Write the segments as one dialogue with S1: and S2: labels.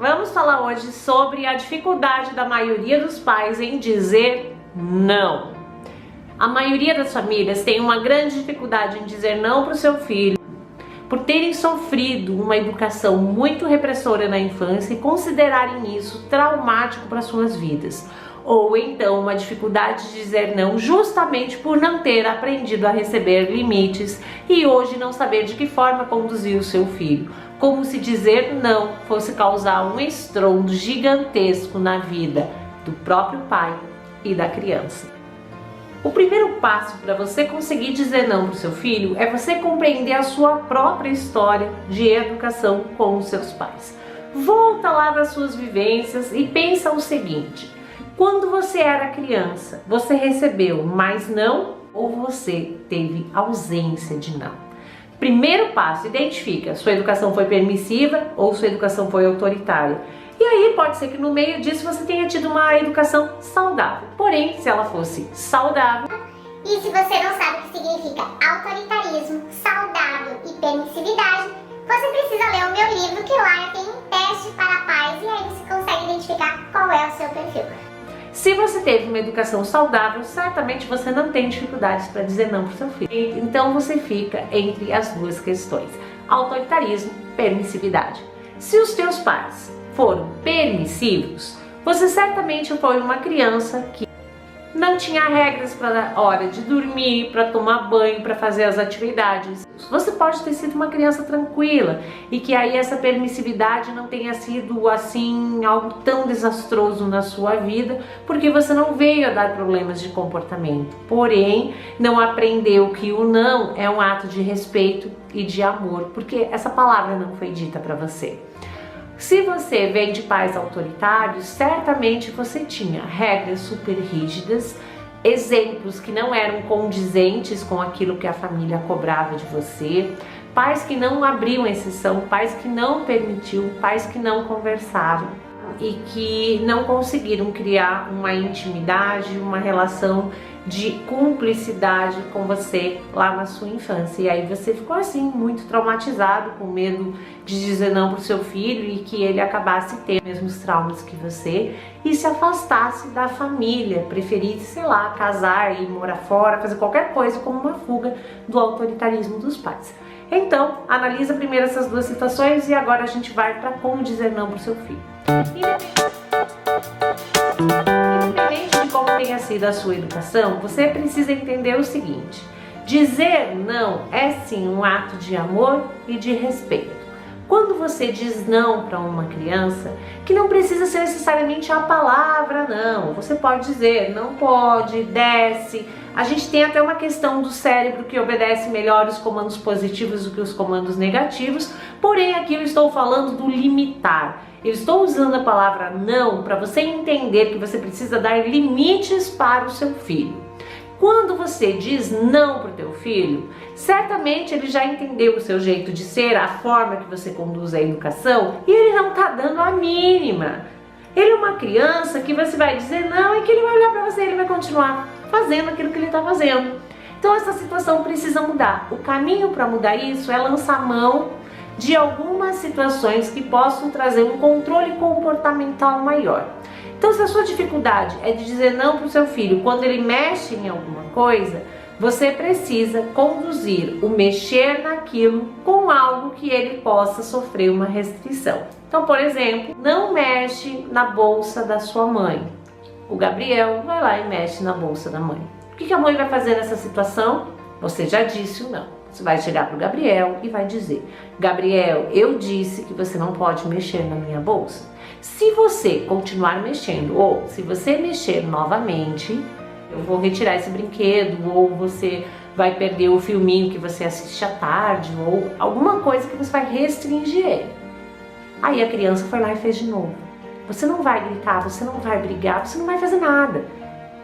S1: Vamos falar hoje sobre a dificuldade da maioria dos pais em dizer não. A maioria das famílias tem uma grande dificuldade em dizer não para o seu filho, por terem sofrido uma educação muito repressora na infância e considerarem isso traumático para suas vidas. Ou então uma dificuldade de dizer não justamente por não ter aprendido a receber limites e hoje não saber de que forma conduzir o seu filho. Como se dizer não fosse causar um estrondo gigantesco na vida do próprio pai e da criança. O primeiro passo para você conseguir dizer não para o seu filho é você compreender a sua própria história de educação com os seus pais. Volta lá das suas vivências e pensa o seguinte: quando você era criança, você recebeu mais não ou você teve ausência de não? Primeiro passo, identifica, sua educação foi permissiva ou sua educação foi autoritária. E aí pode ser que no meio disso você tenha tido uma educação saudável. Porém, se ela fosse saudável...
S2: E se você não sabe o que significa autoritarismo, saudável e permissividade, você precisa ler o meu livro, que lá tem um teste para pais e aí você consegue identificar qual é o seu perfil.
S1: Se você teve uma educação saudável, certamente você não tem dificuldades para dizer não para o seu filho. Então você fica entre as duas questões: autoritarismo, permissividade. Se os teus pais foram permissivos, você certamente foi uma criança que não tinha regras para a hora de dormir, para tomar banho, para fazer as atividades. Você pode ter sido uma criança tranquila e que aí essa permissividade não tenha sido assim algo tão desastroso na sua vida, porque você não veio a dar problemas de comportamento. Porém, não aprendeu que o não é um ato de respeito e de amor, porque essa palavra não foi dita para você. Se você vem de pais autoritários, certamente você tinha regras super rígidas, exemplos que não eram condizentes com aquilo que a família cobrava de você, pais que não abriam exceção, pais que não permitiam, pais que não conversavam e que não conseguiram criar uma intimidade, uma relação de cumplicidade com você lá na sua infância. E aí você ficou assim, muito traumatizado, com medo de dizer não para o seu filho e que ele acabasse tendo os mesmos traumas que você e se afastasse da família, preferisse, sei lá, casar e morar fora, fazer qualquer coisa como uma fuga do autoritarismo dos pais. Então, analisa primeiro essas duas situações e agora a gente vai para como dizer não para o seu filho. Independente de como tenha sido a sua educação, você precisa entender o seguinte: dizer não é sim um ato de amor e de respeito. Quando você diz não para uma criança, que não precisa ser necessariamente a palavra não, você pode dizer não pode, desce. A gente tem até uma questão do cérebro que obedece melhor os comandos positivos do que os comandos negativos, porém aqui eu estou falando do limitar. Eu estou usando a palavra não para você entender que você precisa dar limites para o seu filho. Quando você diz não para o teu filho, certamente ele já entendeu o seu jeito de ser, a forma que você conduz a educação e ele não está dando a mínima. Ele é uma criança que você vai dizer não e que ele vai olhar para você e ele vai continuar fazendo aquilo que ele está fazendo. Então essa situação precisa mudar. O caminho para mudar isso é lançar mão de algumas situações que possam trazer um controle comportamental maior. Então, se a sua dificuldade é de dizer não para o seu filho quando ele mexe em alguma coisa, você precisa conduzir o mexer naquilo com algo que ele possa sofrer uma restrição. Então, por exemplo, não mexe na bolsa da sua mãe. O Gabriel vai lá e mexe na bolsa da mãe. O que a mãe vai fazer nessa situação? Você já disse o não. Você vai chegar para o Gabriel e vai dizer: Gabriel, eu disse que você não pode mexer na minha bolsa. Se você continuar mexendo ou se você mexer novamente, eu vou retirar esse brinquedo, ou você vai perder o filminho que você assiste à tarde, ou alguma coisa que você vai restringir ele. Aí a criança foi lá e fez de novo. Você não vai gritar, você não vai brigar, você não vai fazer nada.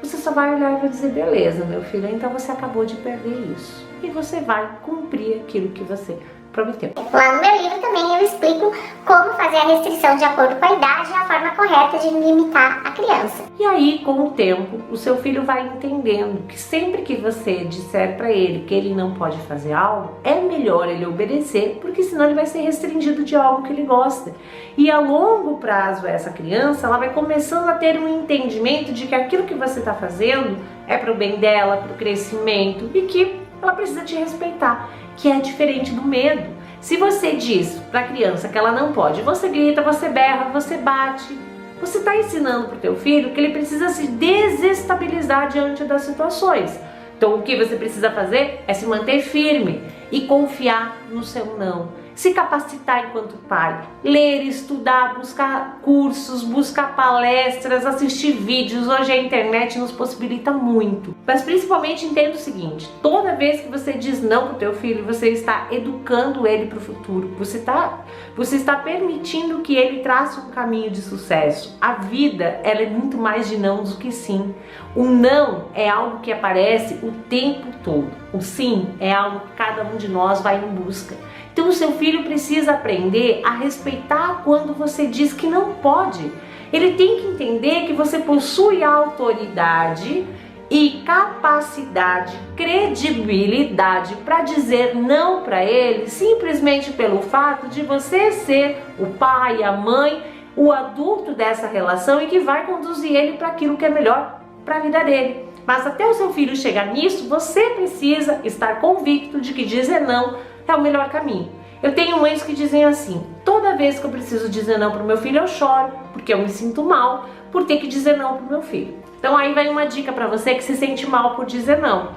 S1: Você só vai olhar e vai dizer: beleza, meu filho, então você acabou de perder isso. E você vai cumprir aquilo que você prometeu.
S2: Lá no meu livro também eu explico como fazer a restrição de acordo com a idade e a forma correta de limitar a criança.
S1: E aí, com o tempo, o seu filho vai entendendo que sempre que você disser para ele que ele não pode fazer algo, é melhor ele obedecer, porque senão ele vai ser restringido de algo que ele gosta. E a longo prazo, essa criança, ela vai começando a ter um entendimento de que aquilo que você está fazendo é para o bem dela, para o crescimento, e que ela precisa te respeitar, que é diferente do medo. Se você diz para a criança que ela não pode, você grita, você berra, você bate, você está ensinando para o teu filho que ele precisa se desestabilizar diante das situações. Então o que você precisa fazer é se manter firme e confiar no seu não. Se capacitar enquanto pai, ler, estudar, buscar cursos, buscar palestras, assistir vídeos. Hoje a internet nos possibilita muito. Mas principalmente entenda o seguinte: toda vez que você diz não para o teu filho, você está educando ele para o futuro. Você está permitindo que ele trace um caminho de sucesso. A vida, ela é muito mais de não do que sim. O não é algo que aparece o tempo todo. O sim é algo que cada um de nós vai em busca. Então o seu filho precisa aprender a respeitar quando você diz que não pode. Ele tem que entender que você possui autoridade e capacidade, credibilidade para dizer não para ele, simplesmente pelo fato de você ser o pai, a mãe, o adulto dessa relação e que vai conduzir ele para aquilo que é melhor para a vida dele. Mas até o seu filho chegar nisso, você precisa estar convicto de que dizer não é o melhor caminho. Eu tenho mães que dizem assim: toda vez que eu preciso dizer não para o meu filho, eu choro, porque eu me sinto mal por ter que dizer não para o meu filho. Então aí vai uma dica para você que se sente mal por dizer não.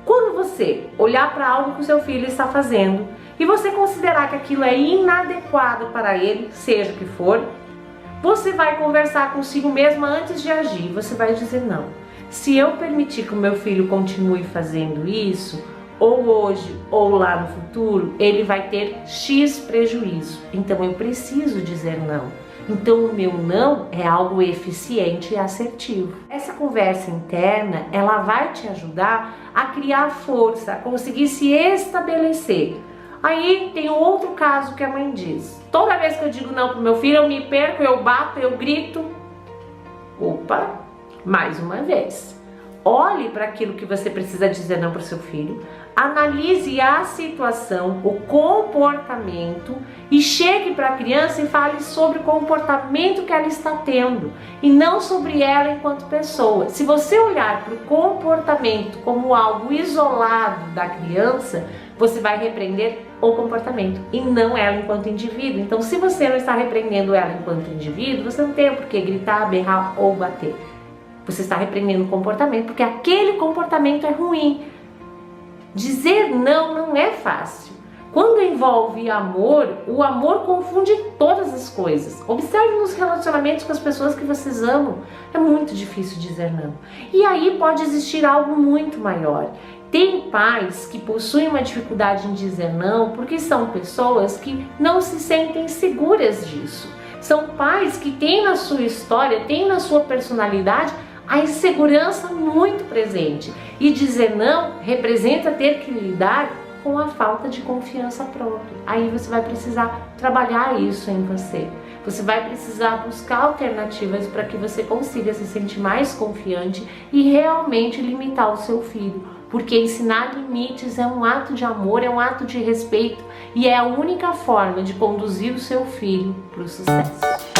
S1: Quando você olhar para algo que o seu filho está fazendo e você considerar que aquilo é inadequado para ele, seja o que for, você vai conversar consigo mesma antes de agir. Você vai dizer: não, se eu permitir que o meu filho continue fazendo isso, ou hoje ou lá no futuro, ele vai ter X prejuízo. Então eu preciso dizer não. Então o meu não é algo eficiente e assertivo. Essa conversa interna, ela vai te ajudar a criar força, a conseguir se estabelecer. Aí tem outro caso que a mãe diz: toda vez que eu digo não pro meu filho, eu me perco, eu bato, eu grito. Opa, mais uma vez. Olhe para aquilo que você precisa dizer não para o seu filho, analise a situação, o comportamento e chegue para a criança e fale sobre o comportamento que ela está tendo e não sobre ela enquanto pessoa. Se você olhar para o comportamento como algo isolado da criança, você vai repreender o comportamento e não ela enquanto indivíduo. Então, se você não está repreendendo ela enquanto indivíduo, você não tem por que gritar, berrar ou bater. Você está repreendendo o comportamento, porque aquele comportamento é ruim. Dizer não é fácil. Quando envolve amor, o amor confunde todas as coisas. Observe nos relacionamentos com as pessoas que vocês amam. É muito difícil dizer não. E aí pode existir algo muito maior. Tem pais que possuem uma dificuldade em dizer não porque são pessoas que não se sentem seguras disso. São pais que têm na sua história, têm na sua personalidade a insegurança muito presente. E dizer não representa ter que lidar com a falta de confiança própria. Aí você vai precisar trabalhar isso em você. Você vai precisar buscar alternativas para que você consiga se sentir mais confiante e realmente limitar o seu filho. Porque ensinar limites é um ato de amor, é um ato de respeito e é a única forma de conduzir o seu filho para o sucesso.